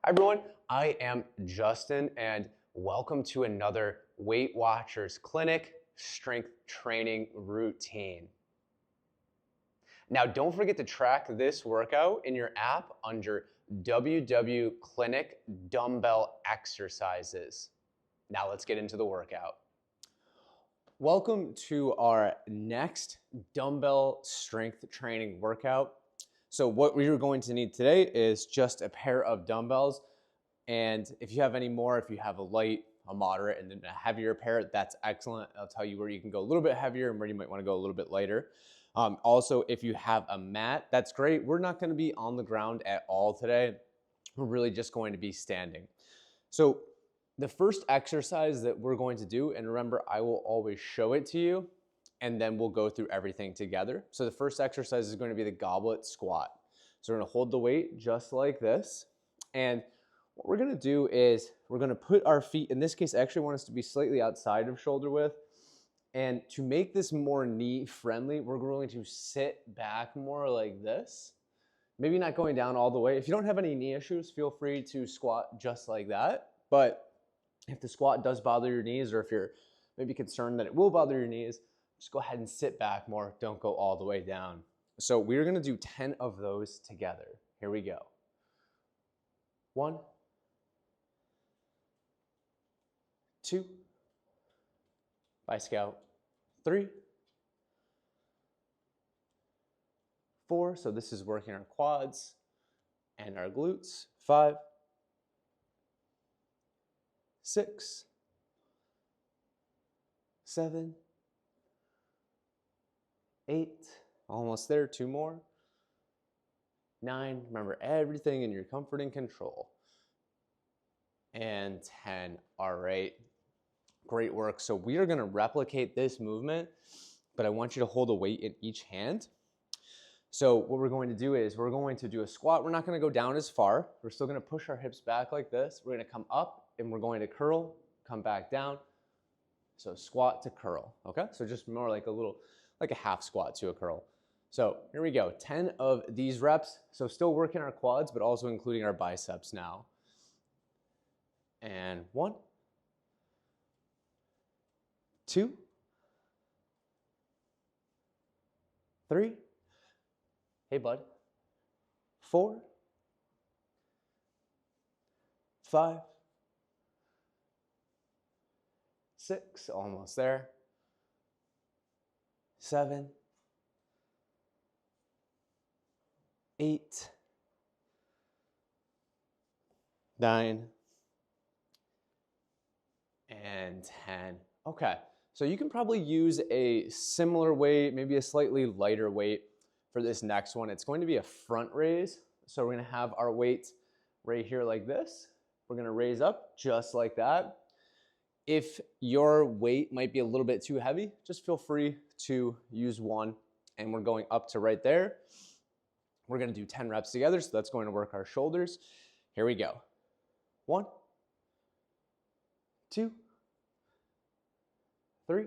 Hi everyone, I am Justin and welcome to another Weight Watchers Clinic strength training routine. Now don't forget to track this workout in your app under WW Clinic Dumbbell Exercises. Now let's get into the workout. Welcome to our next dumbbell strength training workout. So what we're going to need today is just a pair of dumbbells. And if you have any more, if you have a light, a moderate, and then a heavier pair, that's excellent. I'll tell you where you can go a little bit heavier and where you might want to go a little bit lighter. Also, if you have a mat, that's great. We're not going to be on the ground at all today. We're really just going to be standing. So the first exercise that we're going to do, and remember, I will always show it to you, and then we'll go through everything together. So the first exercise is going to be the goblet squat. So we're going to hold the weight just like this. And what we're going to do is we're going to put our feet, in this case, I actually want us to be slightly outside of shoulder width. And to make this more knee friendly, we're going to sit back more like this. Maybe not going down all the way. If you don't have any knee issues, feel free to squat just like that. But if the squat does bother your knees, or if you're maybe concerned that it will bother your knees, just go ahead and sit back more. Don't go all the way down. So we're going to do 10 of those together. Here we go. 1, 2, by Scout, 3, 4, so this is working our quads and our glutes, 5, 6, 7, 8, almost there, 2 more, 9, remember everything in your comfort and control, and 10, all right. Great work. So we are going to replicate this movement, but I want you to hold a weight in each hand. So what we're going to do is we're going to do a squat. We're not going to go down as far. We're still going to push our hips back like this. We're going to come up and we're going to curl, come back down. So squat to curl. Okay. So just more like a half squat to a curl. So here we go. 10 of these reps. So still working our quads, but also including our biceps now. And 1, 2, 3, hey bud, 4, 5, 6, almost there, 7, 8, 9, and 10. Okay. So you can probably use a similar weight, maybe a slightly lighter weight for this next one. It's going to be a front raise. So we're going to have our weight right here like this. We're going to raise up just like that. If your weight might be a little bit too heavy, just feel free to use one. And we're going up to right there. We're going to do 10 reps together. So that's going to work our shoulders. Here we go. 1, 2, 3,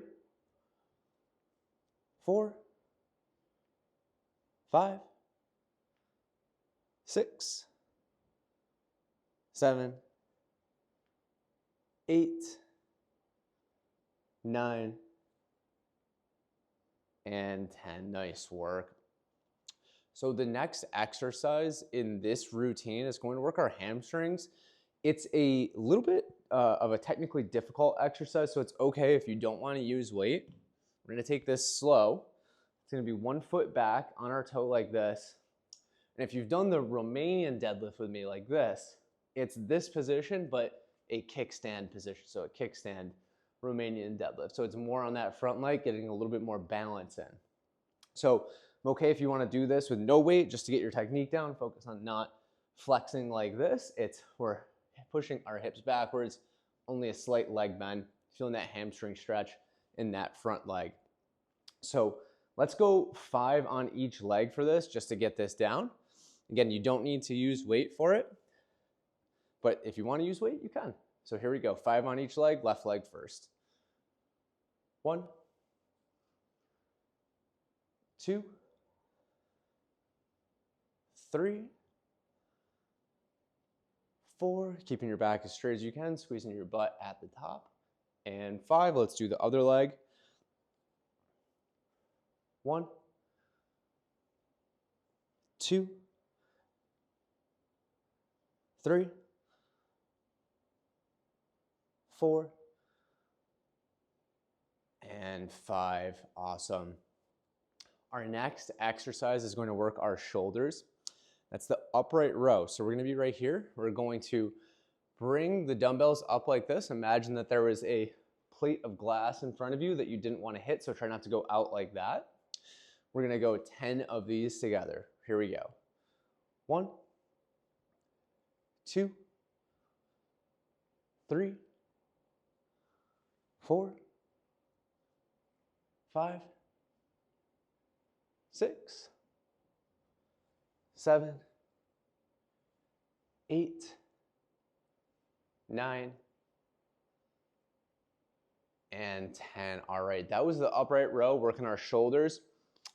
4, 5, 6, 7, 8, 9, and 10. Nice work. So the next exercise in this routine is going to work our hamstrings. It's a little bit of a technically difficult exercise, so it's okay if you don't want to use weight. We're going to take this slow. It's going to be 1 foot back on our toe like this. And if you've done the Romanian deadlift with me like this, it's this position, but a kickstand position. So a kickstand Romanian deadlift. So it's more on that front leg, getting a little bit more balance in. So I'm okay if you want to do this with no weight, just to get your technique down. Focus on not flexing like this. We're pushing our hips backwards, only a slight leg bend, feeling that hamstring stretch in that front leg. So let's go 5 on each leg for this, just to get this down. Again, you don't need to use weight for it, but if you want to use weight, you can. So here we go, 5 on each leg, left leg first. 1, 2, 3, 4, keeping your back as straight as you can, squeezing your butt at the top. And 5, let's do the other leg. 1, 2, 3, 4, and 5. Awesome. Our next exercise is going to work our shoulders. That's the upright row. So we're going to be right here. We're going to bring the dumbbells up like this. Imagine that there was a plate of glass in front of you that you didn't want to hit, so try not to go out like that. We're going to go 10 of these together. Here we go. 1, 2, 3, 4, 5, 6, 7, 8, 9, and 10. All right, that was the upright row, working our shoulders.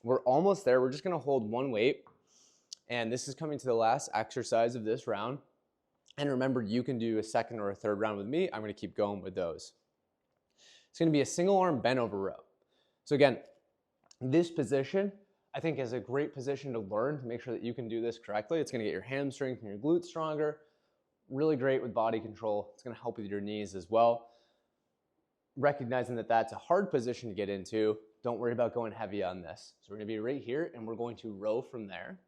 We're almost there. We're just gonna hold one weight, and this is coming to the last exercise of this round. And remember, you can do a second or a third round with me. I'm gonna keep going with those. It's gonna be a single arm bent over row. So again, this position, I think, is a great position to learn to make sure that you can do this correctly. It's gonna get your hamstrings and your glutes stronger. Really great with body control. It's gonna help with your knees as well. Recognizing that that's a hard position to get into, don't worry about going heavy on this. So we're gonna be right here and we're going to row from there.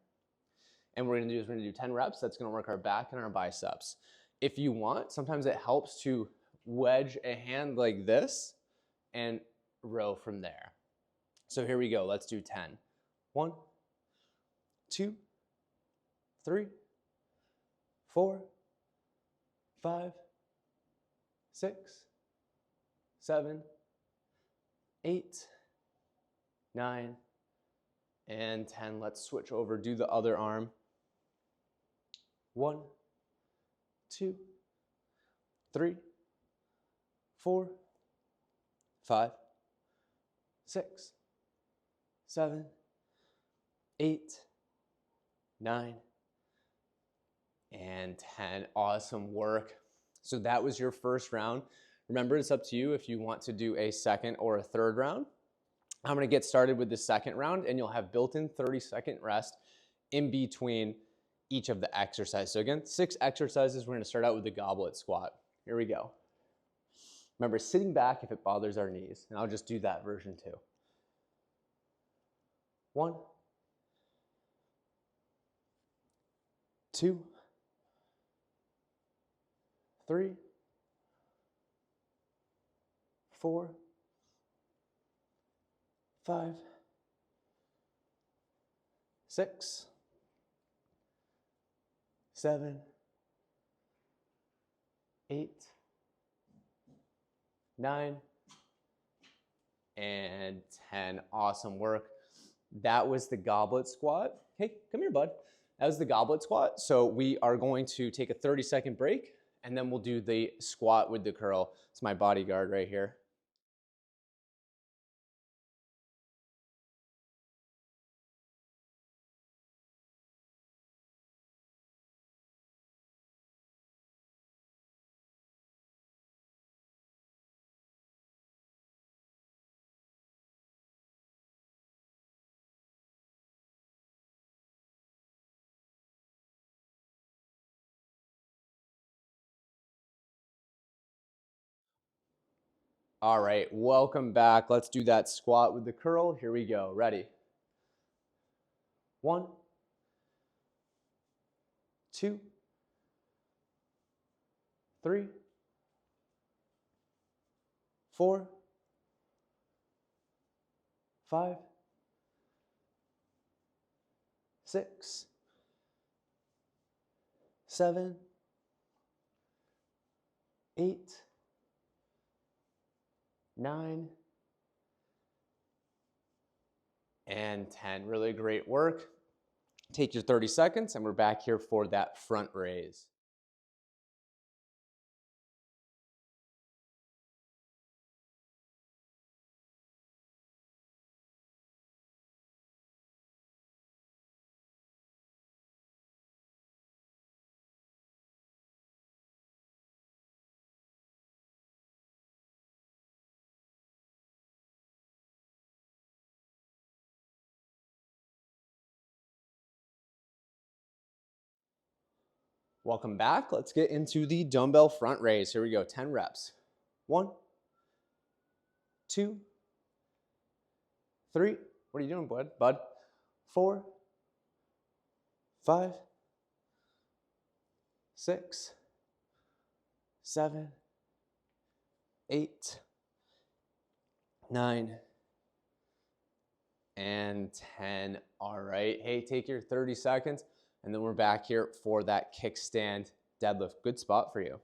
And what we're gonna do 10 reps. That's gonna work our back and our biceps. If you want, sometimes it helps to wedge a hand like this and row from there. So here we go, let's do 10. 1, 2, 3, 4, 5, 6, 7, 8, 9, and 10. Let's switch over, do the other arm. 1, 2, 3, 4, 5, 6, 7, 8, 9, and 10. Awesome work. So that was your first round. Remember, it's up to you if you want to do a second or a third round. I'm gonna get started with the second round, and you'll have built-in 30-second rest in between each of the exercises. So again, 6 exercises. We're gonna start out with the goblet squat. Here we go. Remember, sitting back if it bothers our knees, and I'll just do that version too. 1, 2, 3, 4, 5, 6, 7, 8, 9, and 10. Awesome work. That was the goblet squat. Hey, come here, bud. That was the goblet squat. So we are going to take a 30-second break, and then we'll do the squat with the curl. It's my bodyguard right here. All right, welcome back. Let's do that squat with the curl. Here we go. Ready? 1, 2, 3, 4, 5, 6, 7, 8, 9, and 10. Really great work. Take your 30 seconds, and we're back here for that front raise. Welcome back. Let's get into the dumbbell front raise. Here we go, 10 reps. 1, 2, 3. What are you doing, bud? 4, 5, 6, 7, 8, 9, and 10. All right. Hey, take your 30 seconds, and then we're back here for that kickstand deadlift. Good spot for you.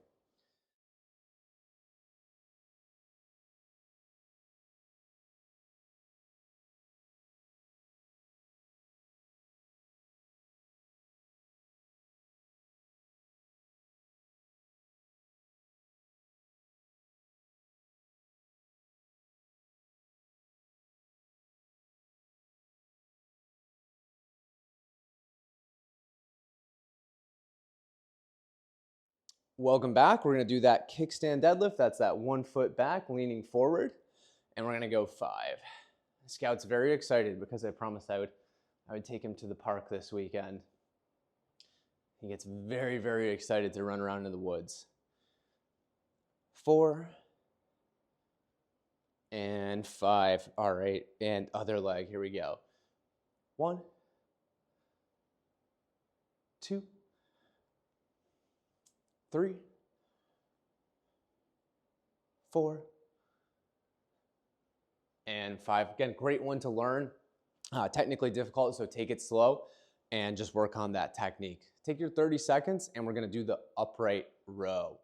Welcome back. We're going to do that kickstand deadlift. That's that 1 foot back, leaning forward, and we're going to go 5. Scout's very excited because I promised I would take him to the park this weekend. He gets very, very excited to run around in the woods. 4 and 5. All right, and other leg. Here we go. 1, 2, 3, 4, and 5. Again, great one to learn. Technically difficult, so take it slow and just work on that technique. Take your 30 seconds, and we're going to do the upright row.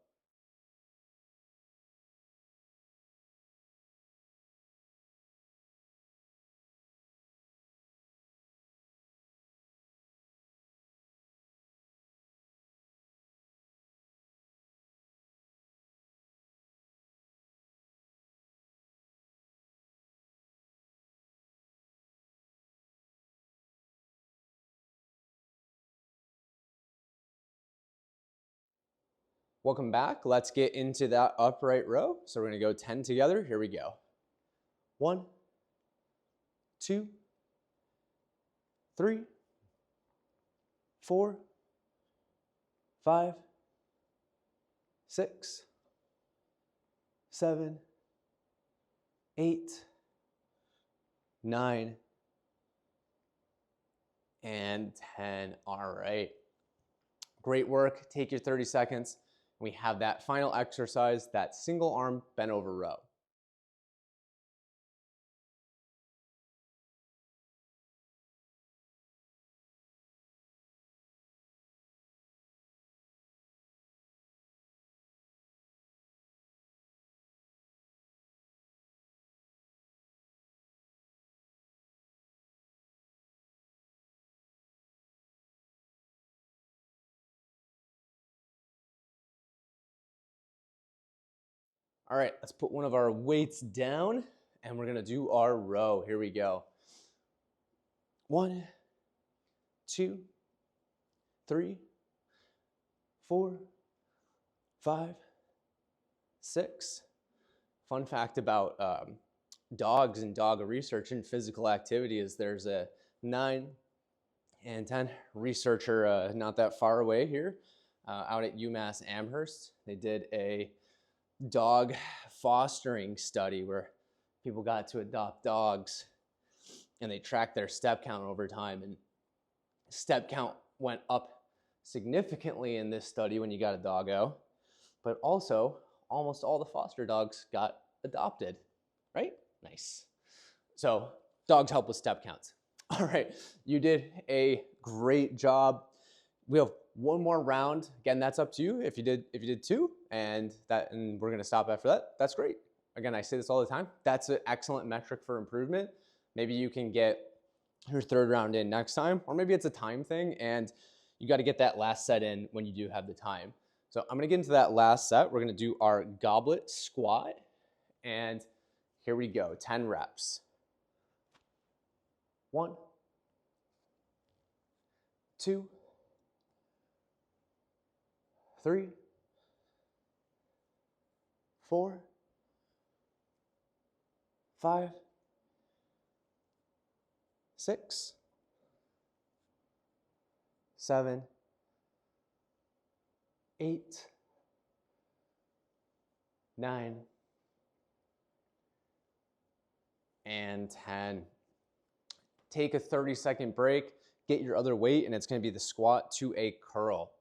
Welcome back. Let's get into that upright row. So we're going to go 10 together. Here we go. 1, 2, 3, 4, 5, 6, 7, 8, 9, and 10. All right. Great work. Take your 30 seconds. We have that final exercise, that single arm bent over row. All right, let's put one of our weights down, and we're gonna do our row. Here we go. 1, 2, 3, 4, 5, 6. Fun fact about dogs and dog research and physical activity is there's a 9 and 10 researcher not that far away here out at UMass Amherst. They did a dog fostering study where people got to adopt dogs and they tracked their step count over time, and step count went up significantly in this study when you got a doggo, but also almost all the foster dogs got adopted, right? Nice. So dogs help with step counts. All right, you did a great job. We have one more round. Again, that's up to you. If you did 2, and we're gonna stop after that, that's great. Again, I say this all the time. That's an excellent metric for improvement. Maybe you can get your 3rd round in next time, or maybe it's a time thing and you got to get that last set in when you do have the time. So I'm gonna get into that last set. We're gonna do our goblet squat, and here we go, 10 reps. 1, 2, 3, 4, 5, 6, 7, 8, 9, and 10. Take a 30-second break, get your other weight, and it's going to be the squat to a curl.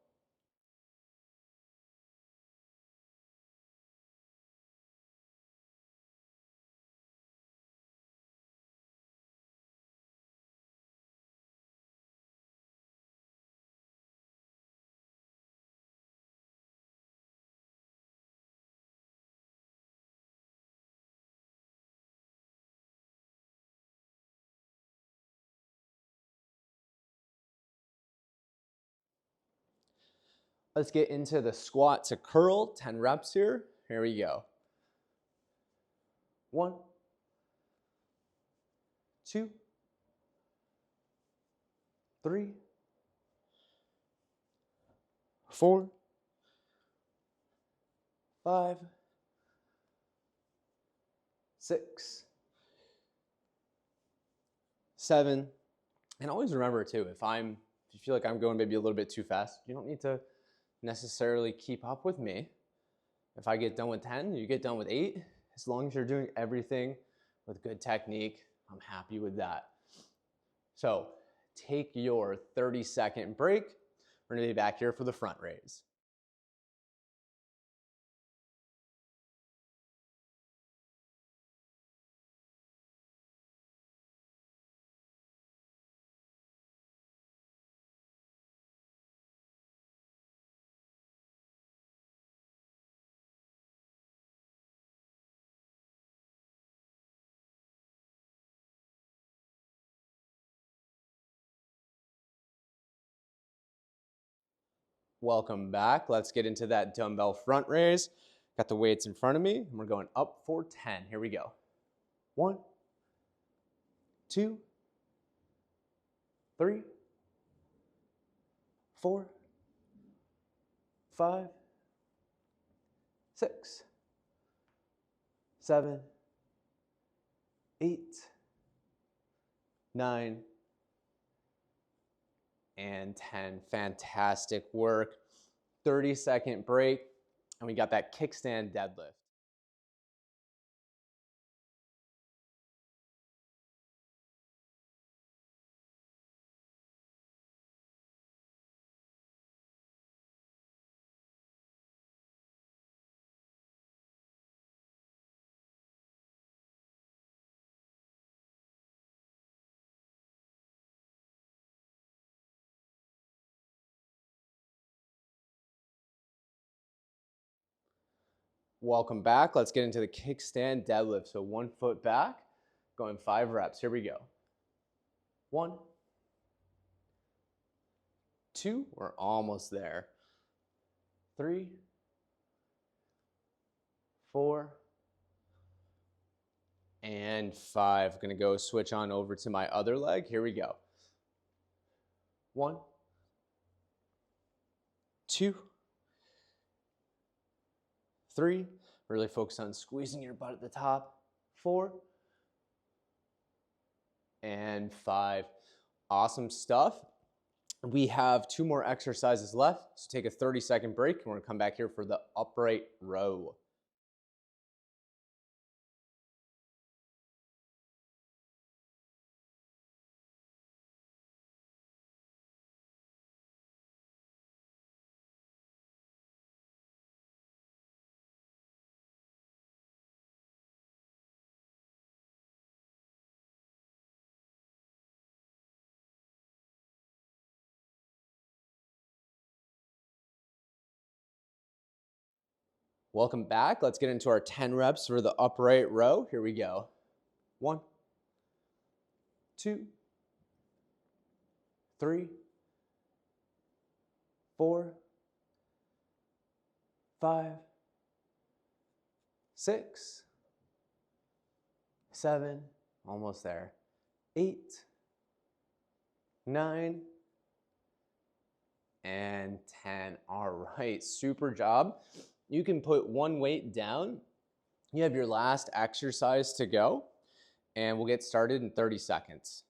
Let's get into the squat to curl, 10 reps here. Here we go. 1, 2, 3, 4, 5, 6, 7. And always remember too, if you feel like I'm going maybe a little bit too fast, you don't need to necessarily keep up with me. If I get done with 10, you get done with 8. As long as you're doing everything with good technique, I'm happy with that. So take your 30-second break. We're gonna be back here for the front raise. Welcome back. Let's get into that dumbbell front raise. Got the weights in front of me, and we're going up for 10. Here we go. 1, 2, 3, 4, 5, 6, 7, 8, 9, and 10. Fantastic work. 30-second break, and we got that kickstand deadlift. Welcome back. Let's get into the kickstand deadlift. So 1 foot back, going 5 reps. Here we go. 1, 2, we're almost there. 3, 4, and 5. Gonna go switch on over to my other leg. Here we go. 1, 2, 3, really focus on squeezing your butt at the top. 4, and 5. Awesome stuff. We have 2 more exercises left, so take a 30-second break, and we're gonna come back here for the upright row. Welcome back. Let's get into our 10 reps for the upright row. Here we go. 1, 2, 3, 4, 5, 6, 7, almost there, 8, 9, and 10. All right, super job. You can put one weight down. You have your last exercise to go, and we'll get started in 30 seconds.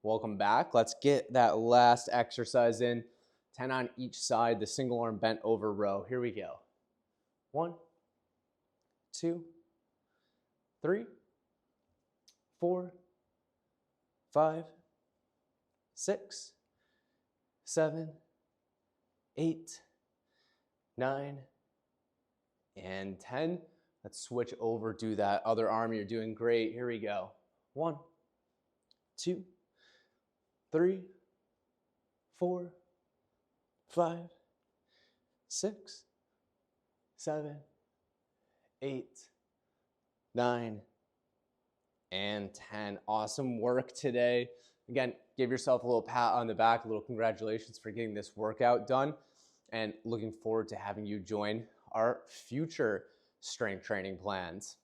Welcome back. Let's get that last exercise in. 10 on each side, the single arm bent over row. Here we go. 1, 2, 3, 4, 5, 6, 7, 8, 9, and 10. Let's switch over, do that other arm. You're doing great. Here we go. 1, 2, 3, 4, 5, 6, 7, 8, 9, and 10. Awesome work today. Again, give yourself a little pat on the back, a little congratulations for getting this workout done, and looking forward to having you join our future strength training plans.